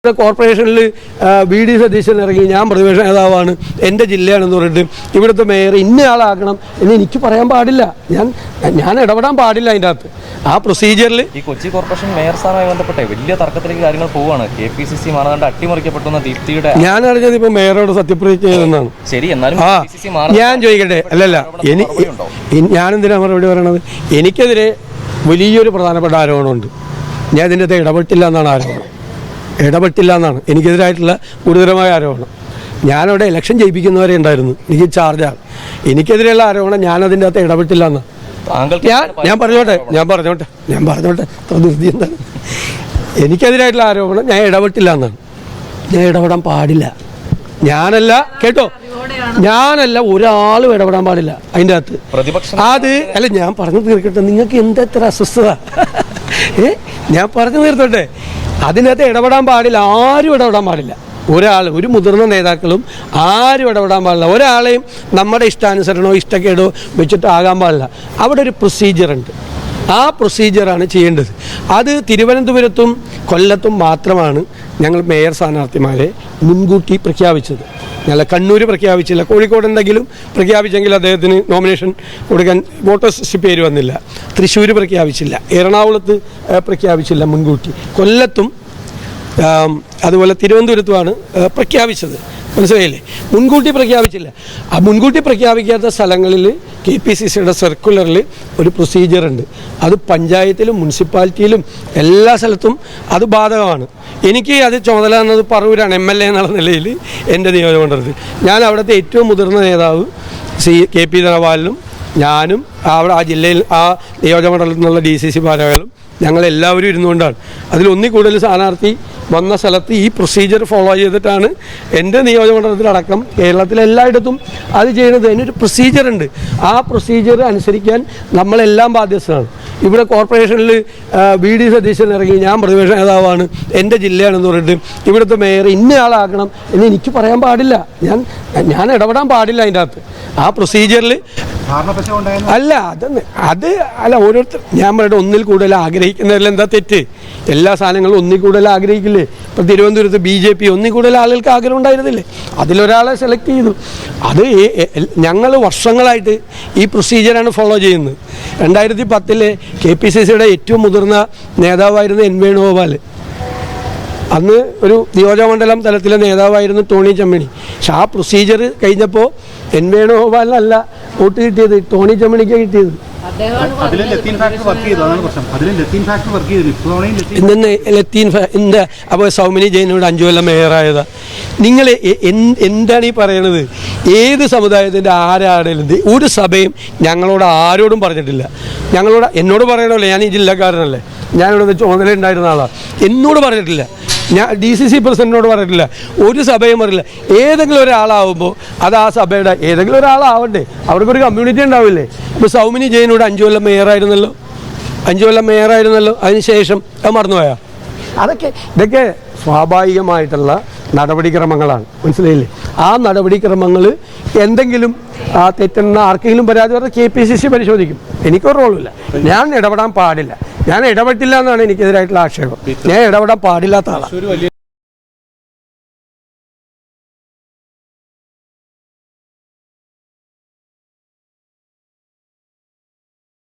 കോർപ്പറേഷനിൽ BD സതീശൻ ഇറങ്ങി ഞാൻ പ്രതിപക്ഷ നേതാവാണ്, എൻ്റെ ജില്ലയാണെന്ന് പറഞ്ഞിട്ട് ഇവിടുത്തെ മേയർ ഇന്ന ആളാക്കണം എന്ന് എനിക്ക് പറയാൻ പാടില്ല. ഞാൻ ഇടപെടാൻ പാടില്ല അതിൻ്റെ അകത്ത്. ആ പ്രൊസീജിയറിൽ ഈ കൊച്ചി കോർപ്പറേഷൻ മേയർ സ്ഥാനവുമായി ബന്ധപ്പെട്ടേ വലിയ തർക്കത്തിലേക്ക് കാര്യങ്ങൾ പോവുകയാണ്. KPCC മാനദണ്ഡം അട്ടിമറിക്കപ്പെട്ടെന്ന ദീപ്തിയുടെ ഞാൻ അറിഞ്ഞത് ഇപ്പോൾ മേയറോട് സത്യപ്രതിജ്ഞ ചെയ്തെന്നാണ്. ശരി, എന്നാലും ഞാൻ ചോദിക്കട്ടെ, അല്ലല്ല ഞാനെന്തിനാ മറുപടി പറയണത്? എനിക്കെതിരെ വലിയൊരു പ്രധാനപ്പെട്ട ആരോപണമുണ്ട്. ഞാൻ ഇതിൻ്റെ അകത്ത് ഇടപെട്ടില്ല എന്നാണ് ആരോപണം. ഇടപെട്ടില്ല എന്നാണ് എനിക്കെതിരായിട്ടുള്ള ഗുരുതരമായ ആരോപണം. ഞാനവിടെ ഇലക്ഷൻ ജയിപ്പിക്കുന്നവരെ ഉണ്ടായിരുന്നു, എനിക്ക് ചാർജാണ്. എനിക്കെതിരെയുള്ള ആരോപണം ഞാനതിൻ്റെ അകത്ത് ഇടപെട്ടില്ല എന്നാണ്. ഞാൻ പറഞ്ഞോട്ടെ ധൃതി എന്താണ്? എനിക്കെതിരായിട്ടുള്ള ആരോപണം ഞാൻ ഇടപെട്ടില്ല എന്നാണ്. ഞാൻ ഇടപെടാൻ പാടില്ല. ഞാനല്ല ഒരാളും ഇടപെടാൻ പാടില്ല അതിൻ്റെ അകത്ത്. അത് അല്ല, ഞാൻ പറഞ്ഞു തീർക്കട്ടെ. നിങ്ങൾക്ക് എന്തെത്ര അസ്വസ്ഥത? ഞാൻ പറഞ്ഞു തീർത്തോട്ടെ. അതിനകത്ത് ഇടപെടാൻ പാടില്ല, ആരും ഇടപെടാൻ പാടില്ല. ഒരു മുതിർന്ന നേതാക്കളും ആരും ഇടപെടാൻ പാടില്ല. ഒരാളെയും നമ്മുടെ ഇഷ്ടാനുസരണമോ ഇഷ്ടക്കേടോ വെച്ചിട്ട് ആകാൻ പാടില്ല. അവിടെ ഒരു പ്രൊസീജിയറുണ്ട്. ആ പ്രൊസീജിയറാണ് ചെയ്യേണ്ടത്. അത് തിരുവനന്തപുരത്തും കൊല്ലത്തും മാത്രമാണ് ഞങ്ങൾ മേയർ സ്ഥാനാർത്ഥിമാരെ മുൻകൂട്ടി പ്രഖ്യാപിച്ചത്. ഞങ്ങൾ കണ്ണൂർ പ്രഖ്യാപിച്ചില്ല. കോഴിക്കോട് എന്തെങ്കിലും പ്രഖ്യാപിച്ചെങ്കിൽ അദ്ദേഹത്തിന് നോമിനേഷൻ കൊടുക്കാൻ വോട്ടേഴ്സ് പേര് വന്നില്ല. തൃശ്ശൂർ പ്രഖ്യാപിച്ചില്ല. എറണാകുളത്ത് പ്രഖ്യാപിച്ചില്ല മുൻകൂട്ടി. കൊല്ലത്തും അതുപോലെ തിരുവനന്തപുരത്തുമാണ് പ്രഖ്യാപിച്ചത്. മനസ്സിലായില്ലേ? മുൻകൂട്ടി പ്രഖ്യാപിച്ചില്ല. ആ മുൻകൂട്ടി പ്രഖ്യാപിക്കാത്ത സ്ഥലങ്ങളിൽ KPCCയുടെ സർക്കുലറിൽ ഒരു പ്രൊസീജിയറുണ്ട്. അത് പഞ്ചായത്തിലും മുനിസിപ്പാലിറ്റിയിലും എല്ലാ സ്ഥലത്തും അത് ബാധകമാണ്. എനിക്ക് അത് ചുമതല എന്നത് പറവൂരാണ്. MLA എന്നുള്ള നിലയിൽ എൻ്റെ നിയോജകമണ്ഡലത്തിൽ ഞാൻ അവിടുത്തെ ഏറ്റവും മുതിർന്ന നേതാവ് KP ധനപാലനും ഞാനും അവിടെ ആ ജില്ലയിൽ ആ നിയോജകമണ്ഡലത്തിൽ നിന്നുള്ള DCC ഭാരവാഹികളും ഞങ്ങളെല്ലാവരും ഇരുന്നുകൊണ്ടാണ്. അതിലൊന്നിൽ കൂടുതൽ സ്ഥാനാർത്ഥി വന്ന സ്ഥലത്ത് ഈ പ്രൊസീജിയർ ഫോളോ ചെയ്തിട്ടാണ് എൻ്റെ നിയോജകമണ്ഡലത്തിലടക്കം കേരളത്തിലെല്ലായിടത്തും അത് ചെയ്യുന്നത്. അതിനൊരു പ്രൊസീജിയറുണ്ട്. ആ പ്രൊസീജിയർ അനുസരിക്കാൻ നമ്മളെല്ലാം ബാധ്യസ്ഥരാണ്. ഇവിടെ കോർപ്പറേഷനിൽ BD സതീശൻ ഇറങ്ങി ഞാൻ പ്രതിപക്ഷ നേതാവാണ്, എൻ്റെ ജില്ലയാണെന്ന് പറഞ്ഞിട്ട് ഇവിടുത്തെ മേയർ ഇന്ന ആളാക്കണം എന്ന് എനിക്ക് പറയാൻ പാടില്ല. ഞാൻ ഇടപെടാൻ പാടില്ല അതിൻ്റെ അകത്ത്. ആ പ്രൊസീജിയറിൽ അല്ല ഓരോരുത്തർ ഞാൻ പറയട്ടെ, ഒന്നിൽ കൂടുതൽ ആഗ്രഹിക്കുന്നതിൽ എന്താ തെറ്റ്? എല്ലാ സാധനങ്ങളും ഒന്നിൽ കൂടുതൽ ആഗ്രഹിക്കില്ലേ? ഇപ്പം തിരുവനന്തപുരത്ത് BJP ഒന്നിൽ കൂടുതൽ ആളുകൾക്ക് ആഗ്രഹം ഉണ്ടായിരുന്നില്ലേ? അതിലൊരാളെ സെലക്ട് ചെയ്തു. അത് ഞങ്ങൾ വർഷങ്ങളായിട്ട് ഈ പ്രൊസീജിയറാണ് ഫോളോ ചെയ്യുന്നത്. 2010 KPCCയുടെ ഏറ്റവും മുതിർന്ന നേതാവായിരുന്നു N വേണുഗോപാൽ. അന്ന് ഒരു നിയോജകമണ്ഡലം തലത്തിലെ നേതാവായിരുന്നു ടോണി ചെമ്മണി. പക്ഷെ ആ പ്രൊസീജിയർ കഴിഞ്ഞപ്പോൾ N വേണുഗോപാലിനല്ല വോട്ട് കിട്ടിയത്, ടോണി ചെമ്മണിക്ക് കിട്ടിയത്. അപ്പോൾ സൗമിനി ജെയിനോട് 5 കൊല്ലം മേയറായതാ. നിങ്ങൾ എന്താണ് ഈ പറയണത്? ഏത് സമുദായത്തിൻ്റെ ആരാടേലും ഒരു സഭയും ഞങ്ങളോട് ആരോടും പറഞ്ഞിട്ടില്ല. എന്നോട് പറയണമല്ലേ, ഞാൻ ഈ ജില്ലക്കാരനല്ലേ, ഞാനിവിടെ ചുമതല ഉണ്ടായിരുന്ന ആളാണ്. എന്നോട് പറഞ്ഞിട്ടില്ല. ഞാൻ DCC പ്രസിഡന്റിനോട് പറഞ്ഞിട്ടില്ല. ഒരു സഭയും പറഞ്ഞില്ല. ഏതെങ്കിലും ഒരാളാവുമ്പോൾ അത് ആ സഭയുടെ ഏതെങ്കിലും ഒരാളാവണ്ടേ, അവർക്കൊരു കമ്മ്യൂണിറ്റി ഉണ്ടാവില്ലേ? ഇപ്പോൾ സൗമിനി ജെയിനോട് 5 കൊല്ലം മേയറായിരുന്നല്ലോ. അതിനുശേഷം അത് മറന്നുപോയാ? ഇതൊക്കെ സ്വാഭാവികമായിട്ടുള്ള നടപടിക്രമങ്ങളാണ്. മനസ്സിലായില്ലേ? ആ നടപടിക്രമങ്ങൾ എന്തെങ്കിലും തെറ്റുന്ന ആർക്കെങ്കിലും പരാതി പറഞ്ഞാൽ KPCC പരിശോധിക്കും. എനിക്കൊരു റോളുമില്ല. ഞാൻ ഇടപെടാൻ പാടില്ല. ഞാൻ ഇടപെട്ടില്ല എന്നാണ് എനിക്കെതിരായിട്ടുള്ള ആക്ഷേപം. ഞാൻ ഇടപെടാൻ പാടില്ലാത്ത ആളാണ്.